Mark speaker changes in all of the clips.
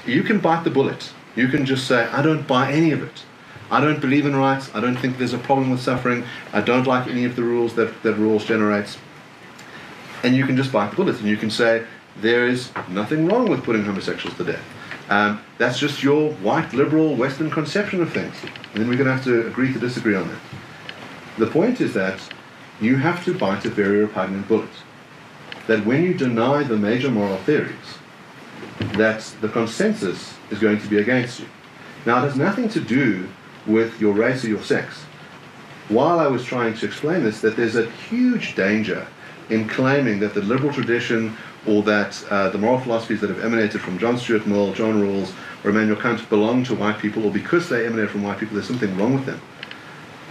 Speaker 1: you can bite the bullet. You can just say, I don't buy any of it. I don't believe in rights. I don't think there's a problem with suffering. I don't like any of the rules that rules generates. And you can just bite the bullet, and you can say, there is nothing wrong with putting homosexuals to death. That's just your white, liberal, Western conception of things. And then we're going to have to agree to disagree on that. The point is that you have to bite a very repugnant bullet. That when you deny the major moral theories, that the consensus is going to be against you. Now, it has nothing to do with your race or your sex. While I was trying to explain this, that there's a huge danger in claiming that the liberal tradition or that the moral philosophies that have emanated from John Stuart Mill, John Rawls, or Immanuel Kant belong to white people, or because they emanate from white people, there's something wrong with them.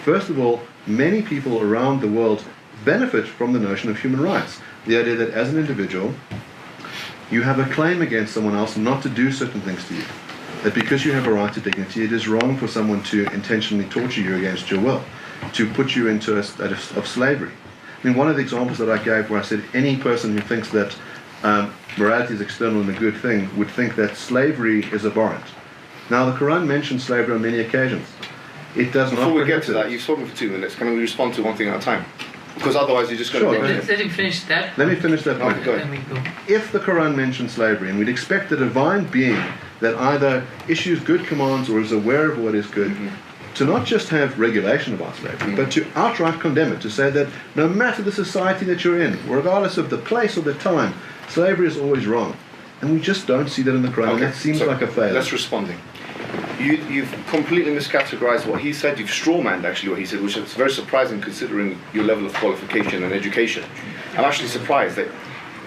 Speaker 1: First of all, many people around the world benefit from the notion of human rights. The idea that as an individual, you have a claim against someone else not to do certain things to you. That because you have a right to dignity, it is wrong for someone to intentionally torture you against your will, to put you into a state of slavery. I mean, one of the examples that I gave where I said any person who thinks that morality is external and a good thing would think that slavery is abhorrent. Now, the Quran mentions slavery on many occasions. It does not.
Speaker 2: Before we get to that, you've spoken for 2 minutes. Can we respond to one thing at a time? Because otherwise you're just going to...
Speaker 3: Let him finish that.
Speaker 1: Let me finish that point.
Speaker 2: Okay,
Speaker 3: Then we go.
Speaker 1: If the Quran mentions slavery, and we'd expect the divine being that either issues good commands or is aware of what is good, to not just have regulation about slavery, but to outright condemn it, to say that no matter the society that you're in, regardless of the place or the time, slavery is always wrong. And we just don't see that in the Quran, and that seems like a failure.
Speaker 2: Let's responding. You've completely miscategorized what he said. You've strawmanned actually what he said, which is very surprising considering your level of qualification and education. I'm actually surprised that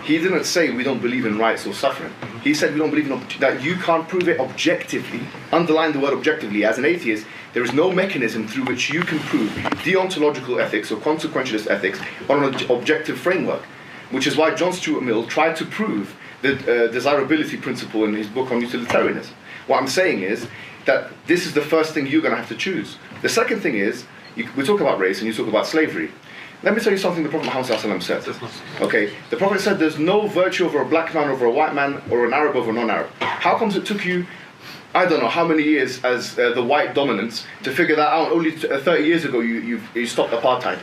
Speaker 2: he didn't say we don't believe in rights or suffering. He said we don't believe in that you can't prove it objectively. Underline the word objectively. As an atheist, there is no mechanism through which you can prove deontological ethics or consequentialist ethics on an objective framework, which is why John Stuart Mill tried to prove the desirability principle in his book on utilitarianism. What I'm saying is that this is the first thing you're going to have to choose. The second thing is, we talk about race and you talk about slavery. Let me tell you something the Prophet Muhammad said. Okay, the Prophet said there's no virtue over a black man over a white man or an Arab over a non-Arab. How comes it took you, I don't know how many years as the white dominance to figure that out? Only 30 years ago you stopped apartheid.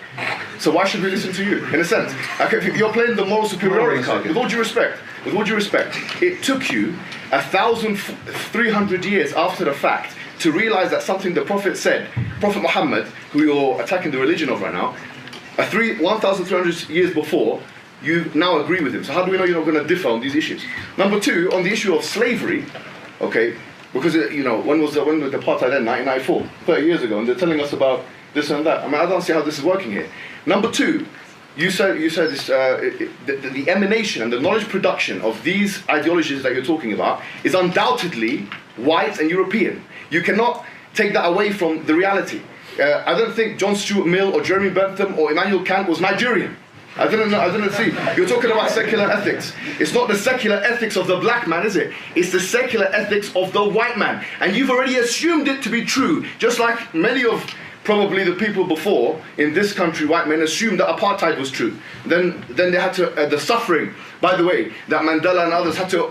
Speaker 2: So why should we listen to you? In a sense, okay, you're playing the moral superiority card. With all due respect, it took you 1,300 years after the fact to realize that something the Prophet said, Prophet Muhammad, who you're attacking the religion of right now, 1,300 years before, you now agree with him. So how do we know you're not going to differ on these issues? Number two, on the issue of slavery, okay, because when was the apartheid end? 1994, 30 years ago, and they're telling us about this and that. I mean, I don't see how this is working here. Number two, you said this, the emanation and the knowledge production of these ideologies that you're talking about is undoubtedly white and European. You cannot take that away from the reality. I don't think John Stuart Mill or Jeremy Bentham or Immanuel Kant was Nigerian. I didn't see. You're talking about secular ethics. It's not the secular ethics of the black man, is it? It's the secular ethics of the white man. And you've already assumed it to be true, just like many of probably the people before in this country, white men, assumed that apartheid was true. Then they had to, the suffering, by the way, that Mandela and others had to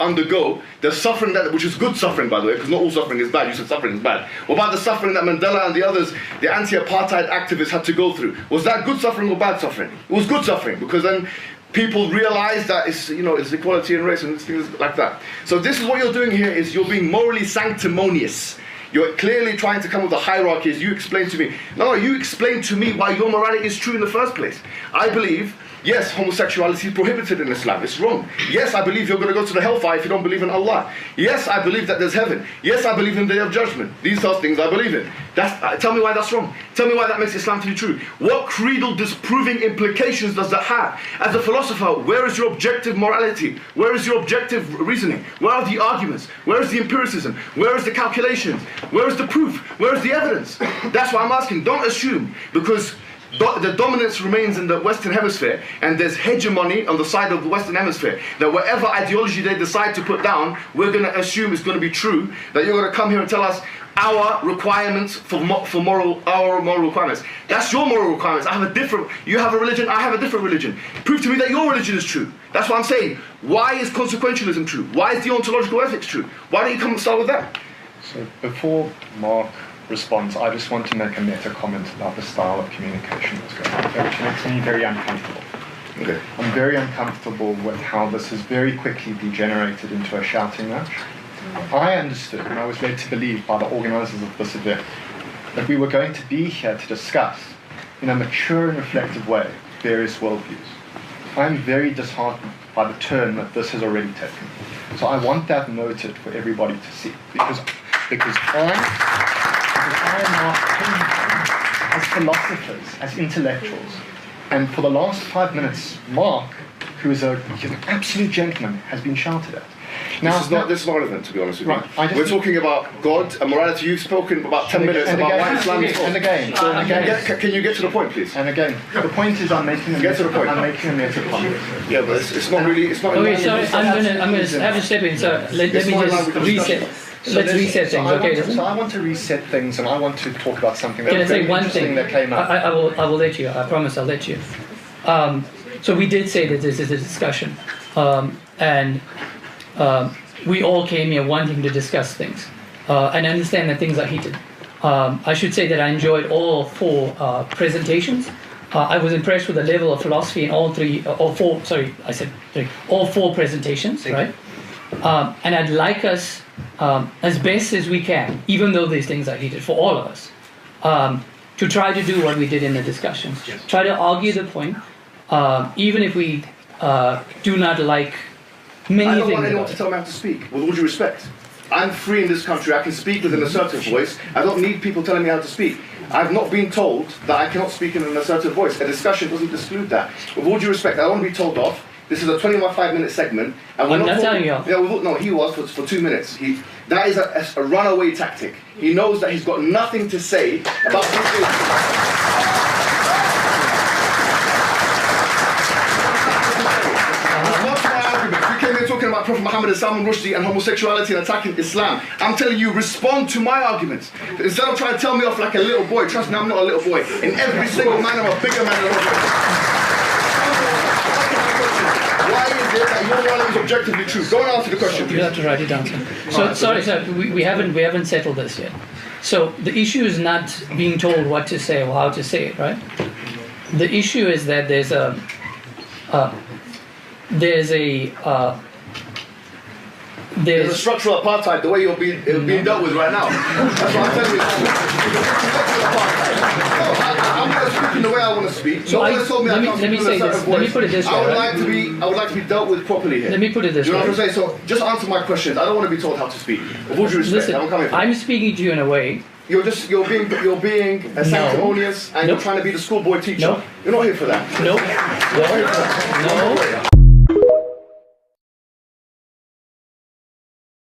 Speaker 2: undergo, the suffering which is good suffering, by the way, because not all suffering is bad. You said suffering is bad. What about the suffering that Mandela and the others, the anti-apartheid activists had to go through? Was that good suffering or bad suffering? It was good suffering, because then people realized that it's equality and race and things like that. So this is what you're doing here, is you're being morally sanctimonious. You're clearly trying to come with a hierarchy, as you explained to me. No, you explained to me why your morality is true in the first place. I believe, yes, homosexuality is prohibited in Islam. It's wrong. Yes, I believe you're going to go to the hellfire if you don't believe in Allah. Yes, I believe that there's heaven. Yes, I believe in the Day of Judgment. These are things I believe in. Tell me why that's wrong. Tell me why that makes Islam to be true. What creedal disproving implications does that have? As a philosopher, where is your objective morality? Where is your objective reasoning? Where are the arguments? Where is the empiricism? Where is the calculations? Where is the proof? Where is the evidence? That's what I'm asking. Don't assume, because the dominance remains in the Western Hemisphere, and there's hegemony on the side of the Western Hemisphere, that whatever ideology they decide to put down, we're going to assume it's going to be true, that you're going to come here and tell us our requirements for moral requirements. That's your moral requirements. I have a different, you have a religion, I have a different religion. Prove to me that your religion is true. That's what I'm saying. Why is consequentialism true? Why is deontological ethics true? Why don't you come and start with that?
Speaker 3: So before Mark responds, I just want to make a meta comment about the style of communication that's going on, which makes me very uncomfortable.
Speaker 2: Okay.
Speaker 3: I'm very uncomfortable with how this has very quickly degenerated into a shouting match. I understood, and I was led to believe by the organisers of this event, that we were going to be here to discuss, in a mature and reflective way, various worldviews. I'm very disheartened by the turn that this has already taken. So I want that noted for everybody to see, because I am not as philosophers, as intellectuals, and for the last 5 minutes, Mark, he's an absolute gentleman, has been shouted at.
Speaker 2: Now, this is not relevant, to be honest with you.
Speaker 3: Right,
Speaker 2: we're talking about God and morality. You've spoken about 10 minutes about why Islam is false.
Speaker 3: And again,
Speaker 2: can you get to the point, please?
Speaker 3: And again, the point is I'm making a meta comment.
Speaker 2: Yeah, but it's not really. It's not.
Speaker 4: Okay, sorry, I'm gonna have to step in. So let me just reset. Let's reset things.
Speaker 3: I want to reset things, and I want to talk about something
Speaker 4: Can I
Speaker 3: that's
Speaker 4: say
Speaker 3: very
Speaker 4: one
Speaker 3: interesting
Speaker 4: thing?
Speaker 3: that came up.
Speaker 4: I will let you. I promise I'll let you. So we did say that this is a discussion, and we all came here wanting to discuss things, and understand that things are heated. I should say that I enjoyed all 4 presentations. I was impressed with the level of philosophy in all 4 presentations, right? And I'd like us, as best as we can, even though these things are heated for all of us, to try to do what we did in the discussions. Yes. Try to argue the point, even if we do not like many things.
Speaker 2: I don't want anyone to tell me how to speak, with all due respect. I'm free in this country, I can speak with an assertive voice. I don't need people telling me how to speak. I've not been told that I cannot speak in an assertive voice. A discussion doesn't exclude that. With all due respect, I don't want to be told off. This is a 25-minute segment. And we're
Speaker 4: I'm not telling you off.
Speaker 2: Yeah, no, he was for 2 minutes. That is a runaway tactic. He knows that he's got nothing to say about this issue. Talking about Prophet Muhammad and Salman Rushdie and homosexuality and attacking Islam. I'm telling you, respond to my arguments. Instead of trying to tell me off like a little boy, trust me, I'm not a little boy. In every single man, I'm a bigger man than Why is it that your knowledge is objectively true? Go and answer the question, please.
Speaker 4: You have to write it down, sir. So, sorry, we haven't settled this yet. So the issue is not being told what to say or how to say it, right? The issue is that there's a
Speaker 2: structural apartheid, the way you're being dealt with right now. That's what I'm telling you. I'm going to speak in the way I want to speak.
Speaker 4: So let me say this. Let me put it this way.
Speaker 2: I would like to be dealt with properly here.
Speaker 4: Let me put it this way.
Speaker 2: You know what I'm saying? So just answer my questions. I don't want to be told how to speak. With all due respect,
Speaker 4: Listen,
Speaker 2: I'm coming from.
Speaker 4: I'm speaking to you in a way.
Speaker 2: You're being sanctimonious and you're trying to be the schoolboy teacher.
Speaker 4: No.
Speaker 2: You're not here for that.
Speaker 4: No.